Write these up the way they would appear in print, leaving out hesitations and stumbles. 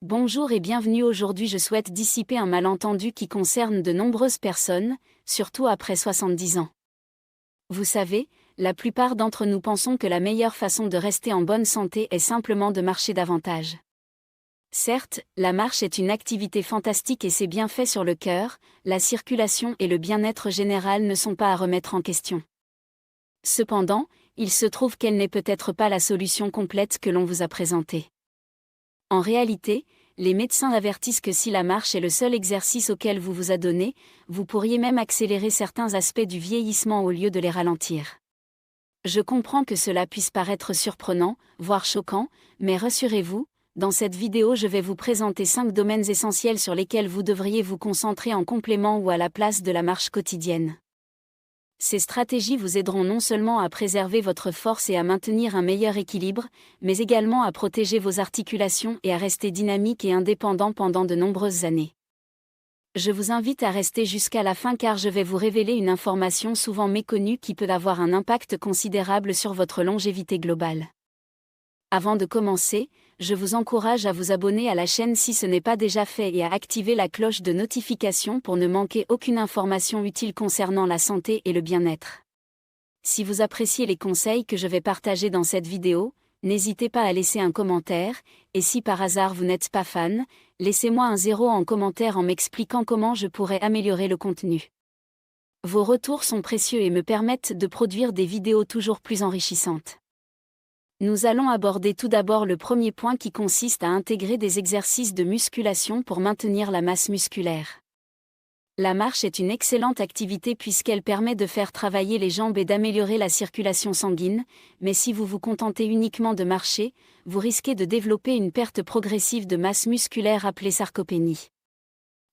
Bonjour et bienvenue. Aujourd'hui je souhaite dissiper un malentendu qui concerne de nombreuses personnes, surtout après 70 ans. Vous savez, la plupart d'entre nous pensons que la meilleure façon de rester en bonne santé est simplement de marcher davantage. Certes, la marche est une activité fantastique et ses bienfaits sur le cœur, la circulation et le bien-être général ne sont pas à remettre en question. Cependant, il se trouve qu'elle n'est peut-être pas la solution complète que l'on vous a présentée. En réalité, les médecins avertissent que si la marche est le seul exercice auquel vous vous adonnez, vous pourriez même accélérer certains aspects du vieillissement au lieu de les ralentir. Je comprends que cela puisse paraître surprenant, voire choquant, mais rassurez-vous, dans cette vidéo je vais vous présenter 5 domaines essentiels sur lesquels vous devriez vous concentrer en complément ou à la place de la marche quotidienne. Ces stratégies vous aideront non seulement à préserver votre force et à maintenir un meilleur équilibre, mais également à protéger vos articulations et à rester dynamique et indépendant pendant de nombreuses années. Je vous invite à rester jusqu'à la fin car je vais vous révéler une information souvent méconnue qui peut avoir un impact considérable sur votre longévité globale. Avant de commencer, je vous encourage à vous abonner à la chaîne si ce n'est pas déjà fait et à activer la cloche de notification pour ne manquer aucune information utile concernant la santé et le bien-être. Si vous appréciez les conseils que je vais partager dans cette vidéo, n'hésitez pas à laisser un commentaire, et si par hasard vous n'êtes pas fan, laissez-moi un 0 en commentaire en m'expliquant comment je pourrais améliorer le contenu. Vos retours sont précieux et me permettent de produire des vidéos toujours plus enrichissantes. Nous allons aborder tout d'abord le premier point qui consiste à intégrer des exercices de musculation pour maintenir la masse musculaire. La marche est une excellente activité puisqu'elle permet de faire travailler les jambes et d'améliorer la circulation sanguine, mais si vous vous contentez uniquement de marcher, vous risquez de développer une perte progressive de masse musculaire appelée sarcopénie.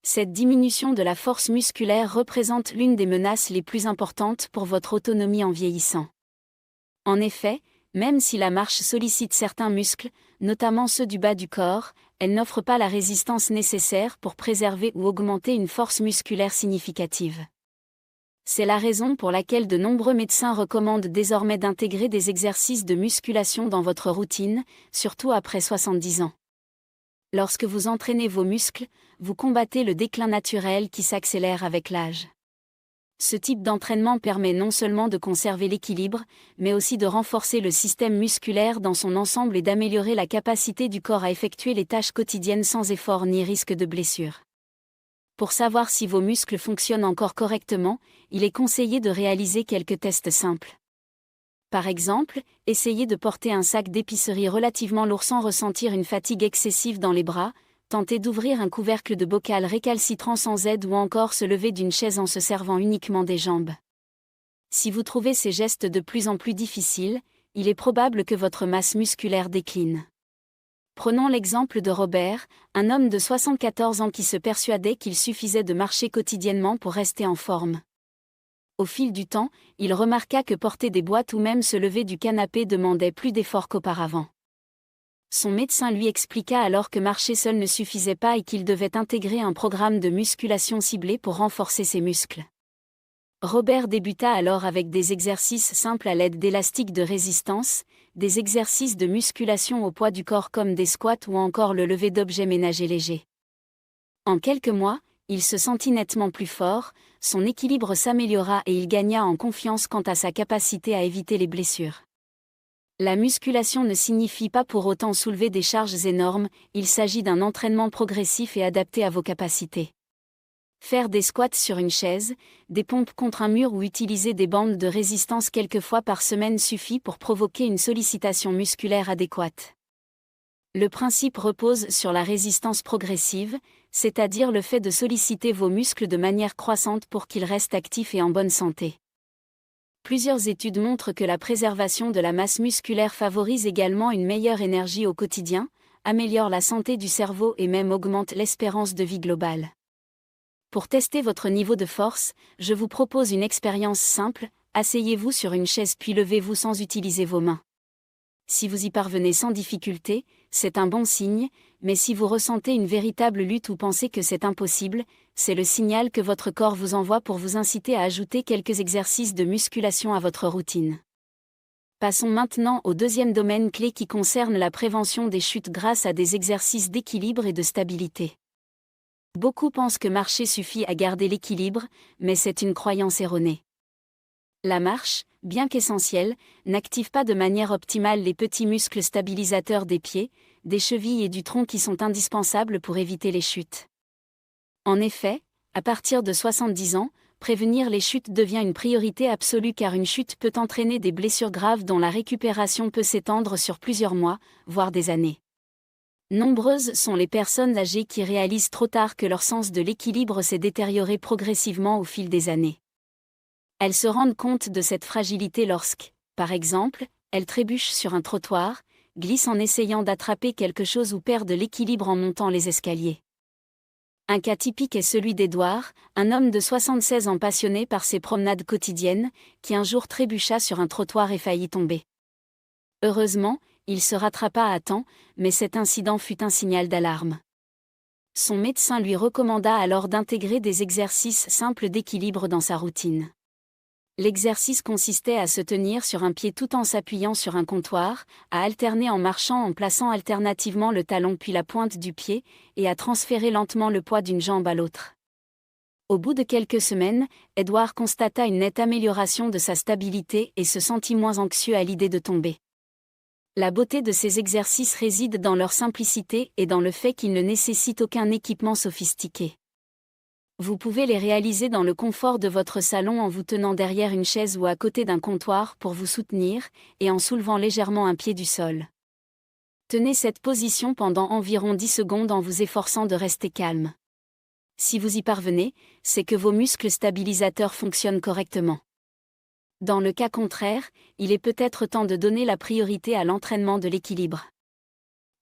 Cette diminution de la force musculaire représente l'une des menaces les plus importantes pour votre autonomie en vieillissant. En effet, même si la marche sollicite certains muscles, notamment ceux du bas du corps, elle n'offre pas la résistance nécessaire pour préserver ou augmenter une force musculaire significative. C'est la raison pour laquelle de nombreux médecins recommandent désormais d'intégrer des exercices de musculation dans votre routine, surtout après 70 ans. Lorsque vous entraînez vos muscles, vous combattez le déclin naturel qui s'accélère avec l'âge. Ce type d'entraînement permet non seulement de conserver l'équilibre, mais aussi de renforcer le système musculaire dans son ensemble et d'améliorer la capacité du corps à effectuer les tâches quotidiennes sans effort ni risque de blessure. Pour savoir si vos muscles fonctionnent encore correctement, il est conseillé de réaliser quelques tests simples. Par exemple, essayez de porter un sac d'épicerie relativement lourd sans ressentir une fatigue excessive dans les bras. Tentez d'ouvrir un couvercle de bocal récalcitrant sans aide ou encore se lever d'une chaise en se servant uniquement des jambes. Si vous trouvez ces gestes de plus en plus difficiles, il est probable que votre masse musculaire décline. Prenons l'exemple de Robert, un homme de 74 ans qui se persuadait qu'il suffisait de marcher quotidiennement pour rester en forme. Au fil du temps, il remarqua que porter des boîtes ou même se lever du canapé demandait plus d'efforts qu'auparavant. Son médecin lui expliqua alors que marcher seul ne suffisait pas et qu'il devait intégrer un programme de musculation ciblé pour renforcer ses muscles. Robert débuta alors avec des exercices simples à l'aide d'élastiques de résistance, des exercices de musculation au poids du corps comme des squats ou encore le lever d'objets ménagers légers. En quelques mois, il se sentit nettement plus fort, son équilibre s'améliora et il gagna en confiance quant à sa capacité à éviter les blessures. La musculation ne signifie pas pour autant soulever des charges énormes, il s'agit d'un entraînement progressif et adapté à vos capacités. Faire des squats sur une chaise, des pompes contre un mur ou utiliser des bandes de résistance quelques fois par semaine suffit pour provoquer une sollicitation musculaire adéquate. Le principe repose sur la résistance progressive, c'est-à-dire le fait de solliciter vos muscles de manière croissante pour qu'ils restent actifs et en bonne santé. Plusieurs études montrent que la préservation de la masse musculaire favorise également une meilleure énergie au quotidien, améliore la santé du cerveau et même augmente l'espérance de vie globale. Pour tester votre niveau de force, je vous propose une expérience simple, asseyez-vous sur une chaise puis levez-vous sans utiliser vos mains. Si vous y parvenez sans difficulté, c'est un bon signe, mais si vous ressentez une véritable lutte ou pensez que c'est impossible, c'est le signal que votre corps vous envoie pour vous inciter à ajouter quelques exercices de musculation à votre routine. Passons maintenant au deuxième domaine clé qui concerne la prévention des chutes grâce à des exercices d'équilibre et de stabilité. Beaucoup pensent que marcher suffit à garder l'équilibre, mais c'est une croyance erronée. La marche, bien qu'essentielle, n'active pas de manière optimale les petits muscles stabilisateurs des pieds, des chevilles et du tronc qui sont indispensables pour éviter les chutes. En effet, à partir de 70 ans, prévenir les chutes devient une priorité absolue car une chute peut entraîner des blessures graves dont la récupération peut s'étendre sur plusieurs mois, voire des années. Nombreuses sont les personnes âgées qui réalisent trop tard que leur sens de l'équilibre s'est détérioré progressivement au fil des années. Elles se rendent compte de cette fragilité lorsque, par exemple, elles trébuchent sur un trottoir, glissent en essayant d'attraper quelque chose ou perdent l'équilibre en montant les escaliers. Un cas typique est celui d'Edouard, un homme de 76 ans passionné par ses promenades quotidiennes, qui un jour trébucha sur un trottoir et faillit tomber. Heureusement, il se rattrapa à temps, mais cet incident fut un signal d'alarme. Son médecin lui recommanda alors d'intégrer des exercices simples d'équilibre dans sa routine. L'exercice consistait à se tenir sur un pied tout en s'appuyant sur un comptoir, à alterner en marchant en plaçant alternativement le talon puis la pointe du pied, et à transférer lentement le poids d'une jambe à l'autre. Au bout de quelques semaines, Edouard constata une nette amélioration de sa stabilité et se sentit moins anxieux à l'idée de tomber. La beauté de ces exercices réside dans leur simplicité et dans le fait qu'ils ne nécessitent aucun équipement sophistiqué. Vous pouvez les réaliser dans le confort de votre salon en vous tenant derrière une chaise ou à côté d'un comptoir pour vous soutenir, et en soulevant légèrement un pied du sol. Tenez cette position pendant environ 10 secondes en vous efforçant de rester calme. Si vous y parvenez, c'est que vos muscles stabilisateurs fonctionnent correctement. Dans le cas contraire, il est peut-être temps de donner la priorité à l'entraînement de l'équilibre.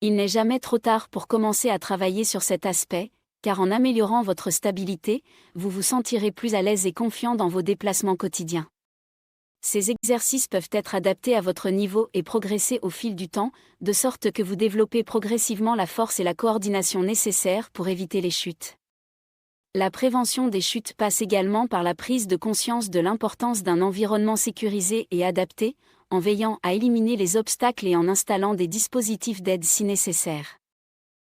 Il n'est jamais trop tard pour commencer à travailler sur cet aspect, car en améliorant votre stabilité, vous vous sentirez plus à l'aise et confiant dans vos déplacements quotidiens. Ces exercices peuvent être adaptés à votre niveau et progresser au fil du temps, de sorte que vous développez progressivement la force et la coordination nécessaires pour éviter les chutes. La prévention des chutes passe également par la prise de conscience de l'importance d'un environnement sécurisé et adapté, en veillant à éliminer les obstacles et en installant des dispositifs d'aide si nécessaire.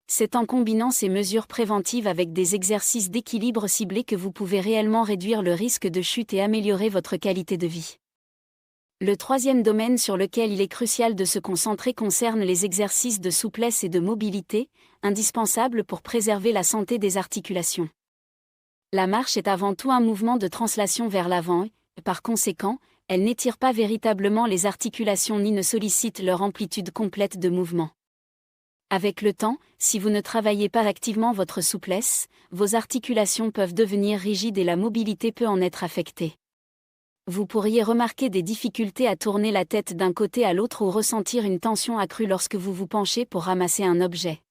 C'est en combinant ces mesures préventives avec des exercices d'équilibre ciblés que vous pouvez réellement réduire le risque de chute et améliorer votre qualité de vie. Le troisième domaine sur lequel il est crucial de se concentrer concerne les exercices de souplesse et de mobilité, indispensables pour préserver la santé des articulations. La marche est avant tout un mouvement de translation vers l'avant et, par conséquent, elle n'étire pas véritablement les articulations ni ne sollicite leur amplitude complète de mouvement. Avec le temps, si vous ne travaillez pas activement votre souplesse, vos articulations peuvent devenir rigides et la mobilité peut en être affectée. Vous pourriez remarquer des difficultés à tourner la tête d'un côté à l'autre ou ressentir une tension accrue lorsque vous vous penchez pour ramasser un objet.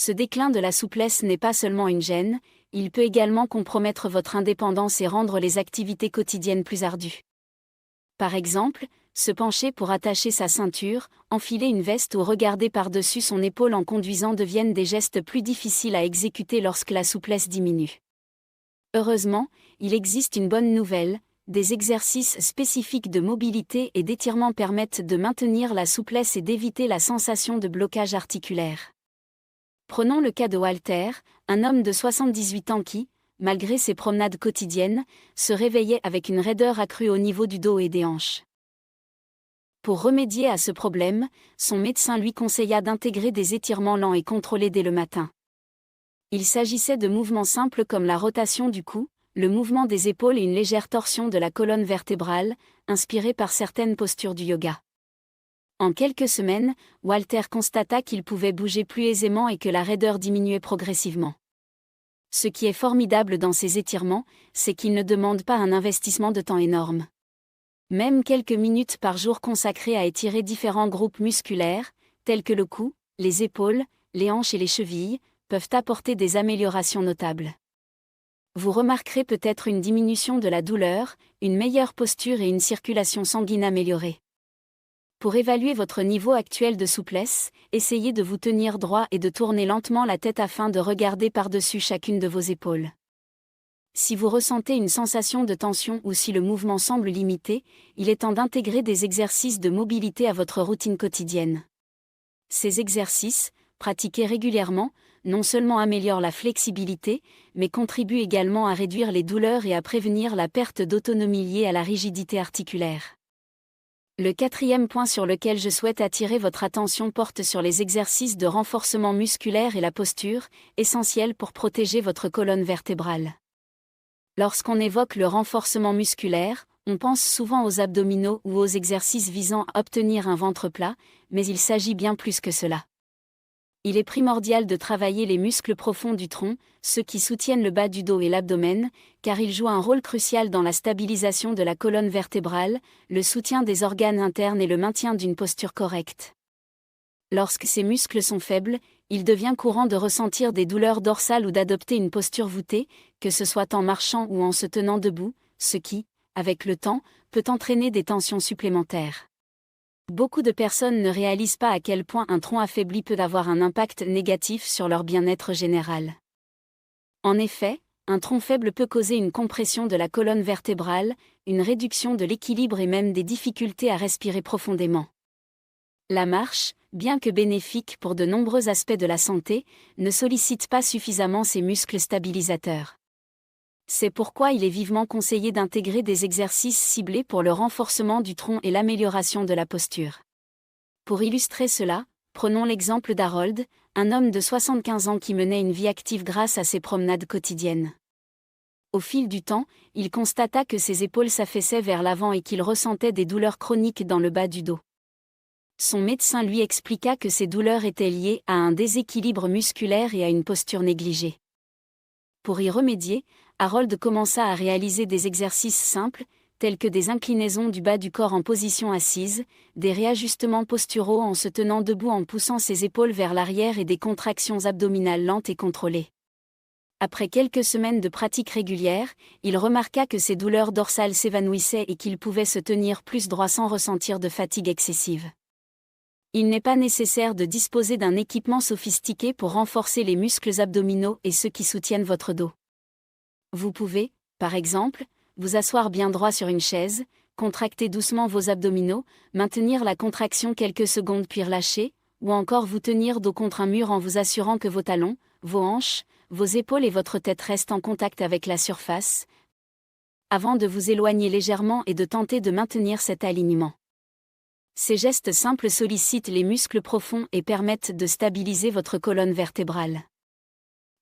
Ce déclin de la souplesse n'est pas seulement une gêne, il peut également compromettre votre indépendance et rendre les activités quotidiennes plus ardues. Par exemple, se pencher pour attacher sa ceinture, enfiler une veste ou regarder par-dessus son épaule en conduisant deviennent des gestes plus difficiles à exécuter lorsque la souplesse diminue. Heureusement, il existe une bonne nouvelle, des exercices spécifiques de mobilité et d'étirement permettent de maintenir la souplesse et d'éviter la sensation de blocage articulaire. Prenons le cas de Walter, un homme de 78 ans qui, malgré ses promenades quotidiennes, se réveillait avec une raideur accrue au niveau du dos et des hanches. Pour remédier à ce problème, son médecin lui conseilla d'intégrer des étirements lents et contrôlés dès le matin. Il s'agissait de mouvements simples comme la rotation du cou, le mouvement des épaules et une légère torsion de la colonne vertébrale, inspirés par certaines postures du yoga. En quelques semaines, Walter constata qu'il pouvait bouger plus aisément et que la raideur diminuait progressivement. Ce qui est formidable dans ces étirements, c'est qu'ils ne demandent pas un investissement de temps énorme. Même quelques minutes par jour consacrées à étirer différents groupes musculaires, tels que le cou, les épaules, les hanches et les chevilles, peuvent apporter des améliorations notables. Vous remarquerez peut-être une diminution de la douleur, une meilleure posture et une circulation sanguine améliorée. Pour évaluer votre niveau actuel de souplesse, essayez de vous tenir droit et de tourner lentement la tête afin de regarder par-dessus chacune de vos épaules. Si vous ressentez une sensation de tension ou si le mouvement semble limité, il est temps d'intégrer des exercices de mobilité à votre routine quotidienne. Ces exercices, pratiqués régulièrement, non seulement améliorent la flexibilité, mais contribuent également à réduire les douleurs et à prévenir la perte d'autonomie liée à la rigidité articulaire. Le quatrième point sur lequel je souhaite attirer votre attention porte sur les exercices de renforcement musculaire et la posture, essentiels pour protéger votre colonne vertébrale. Lorsqu'on évoque le renforcement musculaire, on pense souvent aux abdominaux ou aux exercices visant à obtenir un ventre plat, mais il s'agit bien plus que cela. Il est primordial de travailler les muscles profonds du tronc, ceux qui soutiennent le bas du dos et l'abdomen, car ils jouent un rôle crucial dans la stabilisation de la colonne vertébrale, le soutien des organes internes et le maintien d'une posture correcte. Lorsque ces muscles sont faibles, il devient courant de ressentir des douleurs dorsales ou d'adopter une posture voûtée, que ce soit en marchant ou en se tenant debout, ce qui, avec le temps, peut entraîner des tensions supplémentaires. Beaucoup de personnes ne réalisent pas à quel point un tronc affaibli peut avoir un impact négatif sur leur bien-être général. En effet, un tronc faible peut causer une compression de la colonne vertébrale, une réduction de l'équilibre et même des difficultés à respirer profondément. La marche, bien que bénéfique pour de nombreux aspects de la santé, ne sollicite pas suffisamment ces muscles stabilisateurs. C'est pourquoi il est vivement conseillé d'intégrer des exercices ciblés pour le renforcement du tronc et l'amélioration de la posture. Pour illustrer cela, prenons l'exemple d'Harold, un homme de 75 ans qui menait une vie active grâce à ses promenades quotidiennes. Au fil du temps, il constata que ses épaules s'affaissaient vers l'avant et qu'il ressentait des douleurs chroniques dans le bas du dos. Son médecin lui expliqua que ces douleurs étaient liées à un déséquilibre musculaire et à une posture négligée. Pour y remédier, Harold commença à réaliser des exercices simples, tels que des inclinaisons du bas du corps en position assise, des réajustements posturaux en se tenant debout en poussant ses épaules vers l'arrière et des contractions abdominales lentes et contrôlées. Après quelques semaines de pratique régulière, il remarqua que ses douleurs dorsales s'évanouissaient et qu'il pouvait se tenir plus droit sans ressentir de fatigue excessive. Il n'est pas nécessaire de disposer d'un équipement sophistiqué pour renforcer les muscles abdominaux et ceux qui soutiennent votre dos. Vous pouvez, par exemple, vous asseoir bien droit sur une chaise, contracter doucement vos abdominaux, maintenir la contraction quelques secondes puis relâcher, ou encore vous tenir dos contre un mur en vous assurant que vos talons, vos hanches, vos épaules et votre tête restent en contact avec la surface, avant de vous éloigner légèrement et de tenter de maintenir cet alignement. Ces gestes simples sollicitent les muscles profonds et permettent de stabiliser votre colonne vertébrale.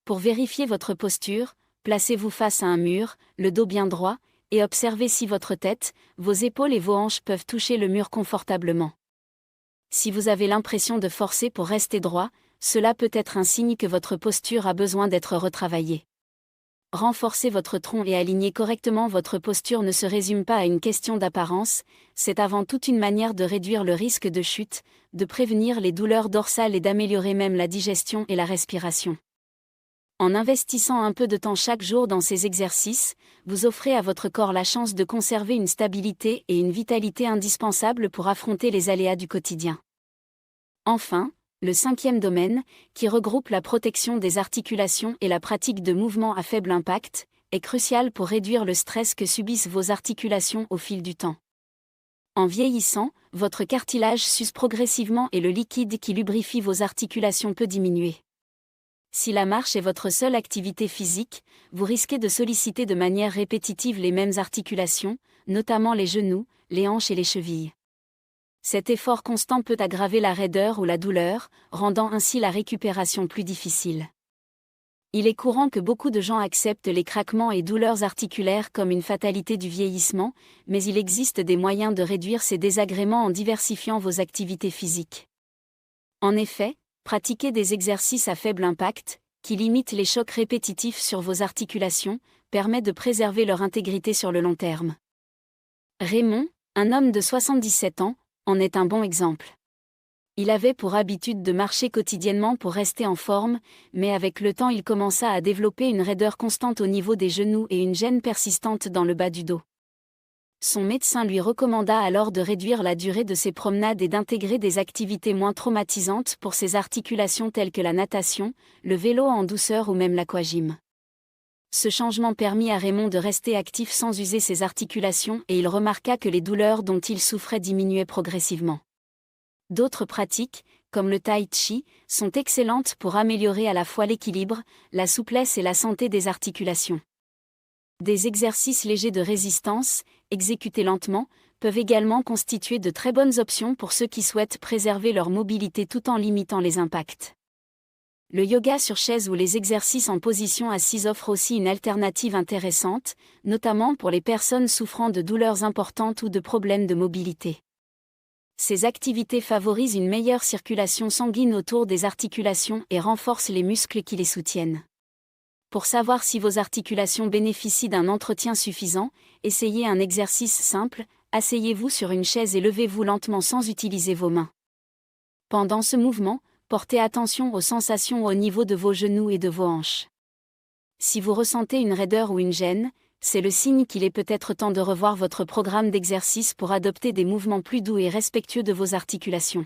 Pour vérifier votre posture, placez-vous face à un mur, le dos bien droit, et observez si votre tête, vos épaules et vos hanches peuvent toucher le mur confortablement. Si vous avez l'impression de forcer pour rester droit, cela peut être un signe que votre posture a besoin d'être retravaillée. Renforcer votre tronc et aligner correctement votre posture ne se résume pas à une question d'apparence, c'est avant tout une manière de réduire le risque de chute, de prévenir les douleurs dorsales et d'améliorer même la digestion et la respiration. En investissant un peu de temps chaque jour dans ces exercices, vous offrez à votre corps la chance de conserver une stabilité et une vitalité indispensables pour affronter les aléas du quotidien. Enfin, le cinquième domaine, qui regroupe la protection des articulations et la pratique de mouvements à faible impact, est crucial pour réduire le stress que subissent vos articulations au fil du temps. En vieillissant, votre cartilage s'use progressivement et le liquide qui lubrifie vos articulations peut diminuer. Si la marche est votre seule activité physique, vous risquez de solliciter de manière répétitive les mêmes articulations, notamment les genoux, les hanches et les chevilles. Cet effort constant peut aggraver la raideur ou la douleur, rendant ainsi la récupération plus difficile. Il est courant que beaucoup de gens acceptent les craquements et douleurs articulaires comme une fatalité du vieillissement, mais il existe des moyens de réduire ces désagréments en diversifiant vos activités physiques. En effet, pratiquer des exercices à faible impact, qui limitent les chocs répétitifs sur vos articulations, permet de préserver leur intégrité sur le long terme. Raymond, un homme de 77 ans, en est un bon exemple. Il avait pour habitude de marcher quotidiennement pour rester en forme, mais avec le temps il commença à développer une raideur constante au niveau des genoux et une gêne persistante dans le bas du dos. Son médecin lui recommanda alors de réduire la durée de ses promenades et d'intégrer des activités moins traumatisantes pour ses articulations telles que la natation, le vélo en douceur ou même l'aquagym. Ce changement permit à Raymond de rester actif sans user ses articulations et il remarqua que les douleurs dont il souffrait diminuaient progressivement. D'autres pratiques, comme le tai chi, sont excellentes pour améliorer à la fois l'équilibre, la souplesse et la santé des articulations. Des exercices légers de résistance, exécutés lentement, peuvent également constituer de très bonnes options pour ceux qui souhaitent préserver leur mobilité tout en limitant les impacts. Le yoga sur chaise ou les exercices en position assise offrent aussi une alternative intéressante, notamment pour les personnes souffrant de douleurs importantes ou de problèmes de mobilité. Ces activités favorisent une meilleure circulation sanguine autour des articulations et renforcent les muscles qui les soutiennent. Pour savoir si vos articulations bénéficient d'un entretien suffisant, essayez un exercice simple, asseyez-vous sur une chaise et levez-vous lentement sans utiliser vos mains. Pendant ce mouvement, portez attention aux sensations au niveau de vos genoux et de vos hanches. Si vous ressentez une raideur ou une gêne, c'est le signe qu'il est peut-être temps de revoir votre programme d'exercice pour adopter des mouvements plus doux et respectueux de vos articulations.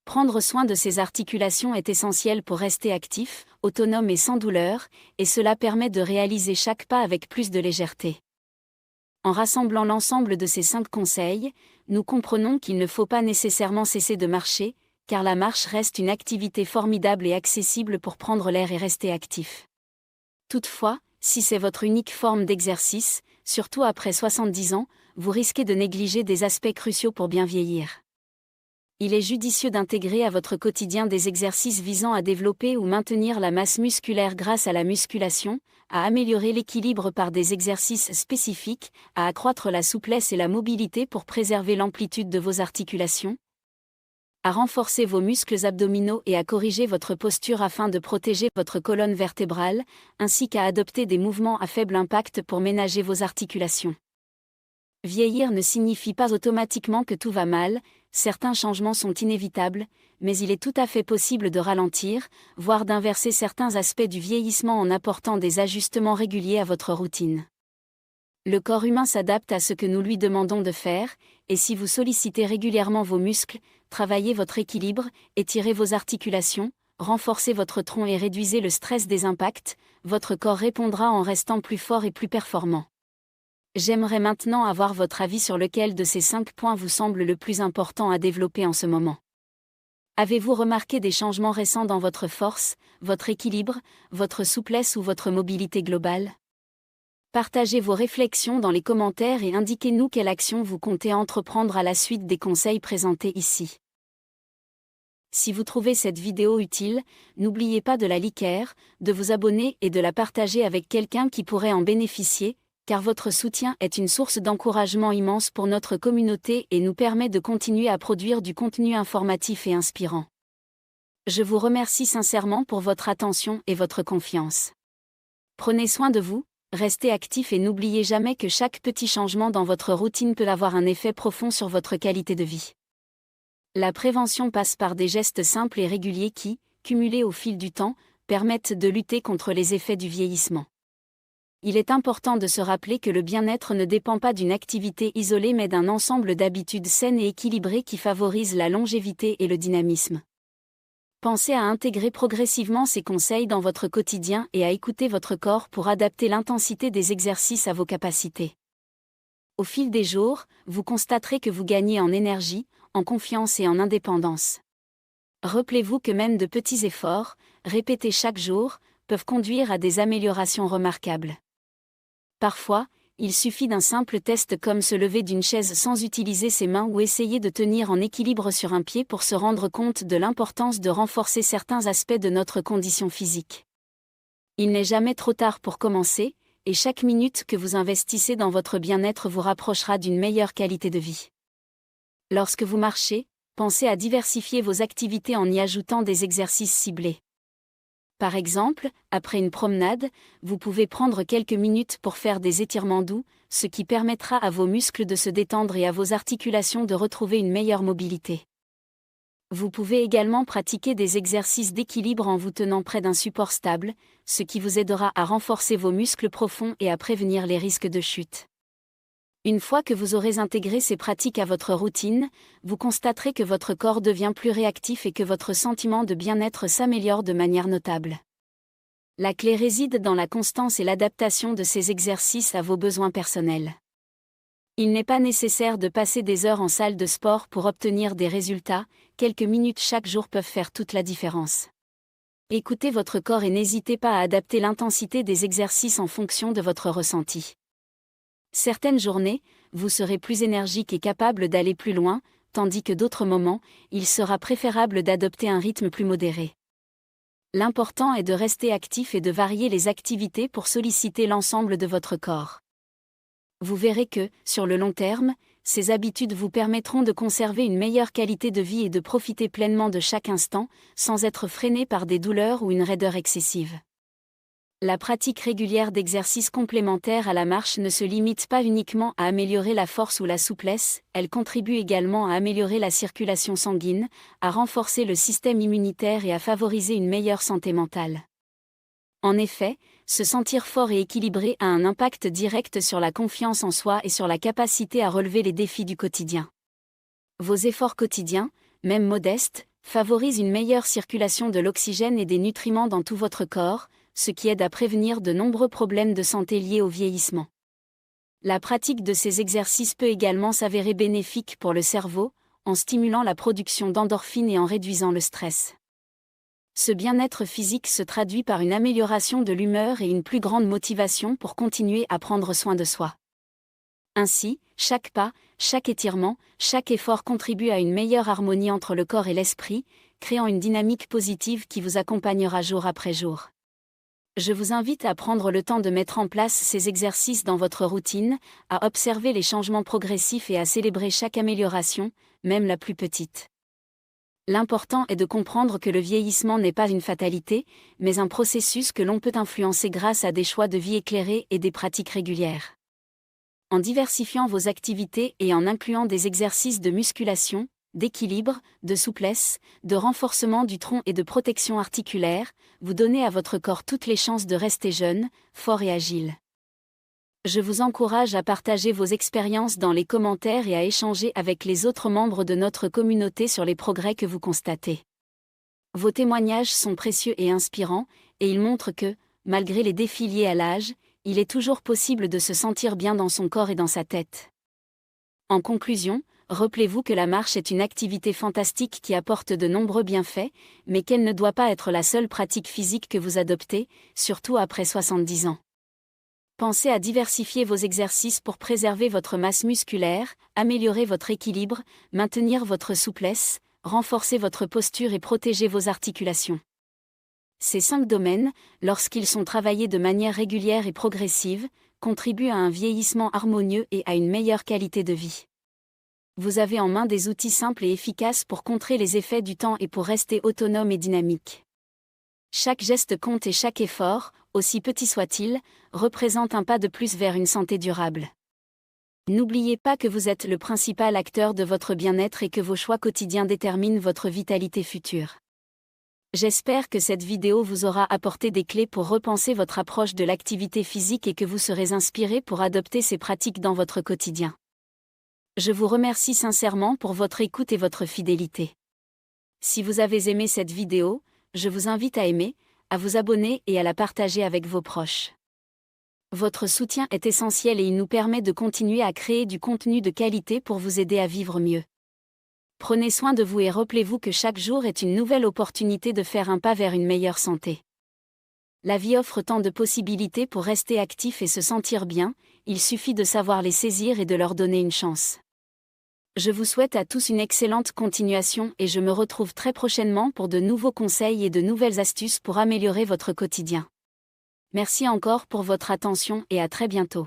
Prendre soin de ces articulations est essentiel pour rester actif, autonome et sans douleur, et cela permet de réaliser chaque pas avec plus de légèreté. En rassemblant l'ensemble de ces 5 conseils, nous comprenons qu'il ne faut pas nécessairement cesser de marcher, car la marche reste une activité formidable et accessible pour prendre l'air et rester actif. Toutefois, si c'est votre unique forme d'exercice, surtout après 70 ans, vous risquez de négliger des aspects cruciaux pour bien vieillir. Il est judicieux d'intégrer à votre quotidien des exercices visant à développer ou maintenir la masse musculaire grâce à la musculation, à améliorer l'équilibre par des exercices spécifiques, à accroître la souplesse et la mobilité pour préserver l'amplitude de vos articulations, à renforcer vos muscles abdominaux et à corriger votre posture afin de protéger votre colonne vertébrale, ainsi qu'à adopter des mouvements à faible impact pour ménager vos articulations. Vieillir ne signifie pas automatiquement que tout va mal, certains changements sont inévitables, mais il est tout à fait possible de ralentir, voire d'inverser certains aspects du vieillissement en apportant des ajustements réguliers à votre routine. Le corps humain s'adapte à ce que nous lui demandons de faire, et si vous sollicitez régulièrement vos muscles, travaillez votre équilibre, étirez vos articulations, renforcez votre tronc et réduisez le stress des impacts, votre corps répondra en restant plus fort et plus performant. J'aimerais maintenant avoir votre avis sur lequel de ces 5 points vous semble le plus important à développer en ce moment. Avez-vous remarqué des changements récents dans votre force, votre équilibre, votre souplesse ou votre mobilité globale ? Partagez vos réflexions dans les commentaires et indiquez-nous quelle action vous comptez entreprendre à la suite des conseils présentés ici. Si vous trouvez cette vidéo utile, n'oubliez pas de la liker, de vous abonner et de la partager avec quelqu'un qui pourrait en bénéficier, car votre soutien est une source d'encouragement immense pour notre communauté et nous permet de continuer à produire du contenu informatif et inspirant. Je vous remercie sincèrement pour votre attention et votre confiance. Prenez soin de vous, restez actif et n'oubliez jamais que chaque petit changement dans votre routine peut avoir un effet profond sur votre qualité de vie. La prévention passe par des gestes simples et réguliers qui, cumulés au fil du temps, permettent de lutter contre les effets du vieillissement. Il est important de se rappeler que le bien-être ne dépend pas d'une activité isolée mais d'un ensemble d'habitudes saines et équilibrées qui favorisent la longévité et le dynamisme. Pensez à intégrer progressivement ces conseils dans votre quotidien et à écouter votre corps pour adapter l'intensité des exercices à vos capacités. Au fil des jours, vous constaterez que vous gagnez en énergie, en confiance et en indépendance. Rappelez-vous que même de petits efforts, répétés chaque jour, peuvent conduire à des améliorations remarquables. Parfois, il suffit d'un simple test comme se lever d'une chaise sans utiliser ses mains ou essayer de tenir en équilibre sur un pied pour se rendre compte de l'importance de renforcer certains aspects de notre condition physique. Il n'est jamais trop tard pour commencer, et chaque minute que vous investissez dans votre bien-être vous rapprochera d'une meilleure qualité de vie. Lorsque vous marchez, pensez à diversifier vos activités en y ajoutant des exercices ciblés. Par exemple, après une promenade, vous pouvez prendre quelques minutes pour faire des étirements doux, ce qui permettra à vos muscles de se détendre et à vos articulations de retrouver une meilleure mobilité. Vous pouvez également pratiquer des exercices d'équilibre en vous tenant près d'un support stable, ce qui vous aidera à renforcer vos muscles profonds et à prévenir les risques de chute. Une fois que vous aurez intégré ces pratiques à votre routine, vous constaterez que votre corps devient plus réactif et que votre sentiment de bien-être s'améliore de manière notable. La clé réside dans la constance et l'adaptation de ces exercices à vos besoins personnels. Il n'est pas nécessaire de passer des heures en salle de sport pour obtenir des résultats, quelques minutes chaque jour peuvent faire toute la différence. Écoutez votre corps et n'hésitez pas à adapter l'intensité des exercices en fonction de votre ressenti. Certaines journées, vous serez plus énergique et capable d'aller plus loin, tandis que d'autres moments, il sera préférable d'adopter un rythme plus modéré. L'important est de rester actif et de varier les activités pour solliciter l'ensemble de votre corps. Vous verrez que, sur le long terme, ces habitudes vous permettront de conserver une meilleure qualité de vie et de profiter pleinement de chaque instant, sans être freiné par des douleurs ou une raideur excessive. La pratique régulière d'exercices complémentaires à la marche ne se limite pas uniquement à améliorer la force ou la souplesse, elle contribue également à améliorer la circulation sanguine, à renforcer le système immunitaire et à favoriser une meilleure santé mentale. En effet, se sentir fort et équilibré a un impact direct sur la confiance en soi et sur la capacité à relever les défis du quotidien. Vos efforts quotidiens, même modestes, favorisent une meilleure circulation de l'oxygène et des nutriments dans tout votre corps, ce qui aide à prévenir de nombreux problèmes de santé liés au vieillissement. La pratique de ces exercices peut également s'avérer bénéfique pour le cerveau, en stimulant la production d'endorphines et en réduisant le stress. Ce bien-être physique se traduit par une amélioration de l'humeur et une plus grande motivation pour continuer à prendre soin de soi. Ainsi, chaque pas, chaque étirement, chaque effort contribue à une meilleure harmonie entre le corps et l'esprit, créant une dynamique positive qui vous accompagnera jour après jour. Je vous invite à prendre le temps de mettre en place ces exercices dans votre routine, à observer les changements progressifs et à célébrer chaque amélioration, même la plus petite. L'important est de comprendre que le vieillissement n'est pas une fatalité, mais un processus que l'on peut influencer grâce à des choix de vie éclairés et des pratiques régulières. En diversifiant vos activités et en incluant des exercices de musculation, d'équilibre, de souplesse, de renforcement du tronc et de protection articulaire, vous donnez à votre corps toutes les chances de rester jeune, fort et agile. Je vous encourage à partager vos expériences dans les commentaires et à échanger avec les autres membres de notre communauté sur les progrès que vous constatez. Vos témoignages sont précieux et inspirants, et ils montrent que, malgré les défis liés à l'âge, il est toujours possible de se sentir bien dans son corps et dans sa tête. En conclusion, rappelez-vous que la marche est une activité fantastique qui apporte de nombreux bienfaits, mais qu'elle ne doit pas être la seule pratique physique que vous adoptez, surtout après 70 ans. Pensez à diversifier vos exercices pour préserver votre masse musculaire, améliorer votre équilibre, maintenir votre souplesse, renforcer votre posture et protéger vos articulations. Ces 5 domaines, lorsqu'ils sont travaillés de manière régulière et progressive, contribuent à un vieillissement harmonieux et à une meilleure qualité de vie. Vous avez en main des outils simples et efficaces pour contrer les effets du temps et pour rester autonome et dynamique. Chaque geste compte et chaque effort, aussi petit soit-il, représente un pas de plus vers une santé durable. N'oubliez pas que vous êtes le principal acteur de votre bien-être et que vos choix quotidiens déterminent votre vitalité future. J'espère que cette vidéo vous aura apporté des clés pour repenser votre approche de l'activité physique et que vous serez inspiré pour adopter ces pratiques dans votre quotidien. Je vous remercie sincèrement pour votre écoute et votre fidélité. Si vous avez aimé cette vidéo, je vous invite à aimer, à vous abonner et à la partager avec vos proches. Votre soutien est essentiel et il nous permet de continuer à créer du contenu de qualité pour vous aider à vivre mieux. Prenez soin de vous et rappelez-vous que chaque jour est une nouvelle opportunité de faire un pas vers une meilleure santé. La vie offre tant de possibilités pour rester actif et se sentir bien, il suffit de savoir les saisir et de leur donner une chance. Je vous souhaite à tous une excellente continuation et je me retrouve très prochainement pour de nouveaux conseils et de nouvelles astuces pour améliorer votre quotidien. Merci encore pour votre attention et à très bientôt.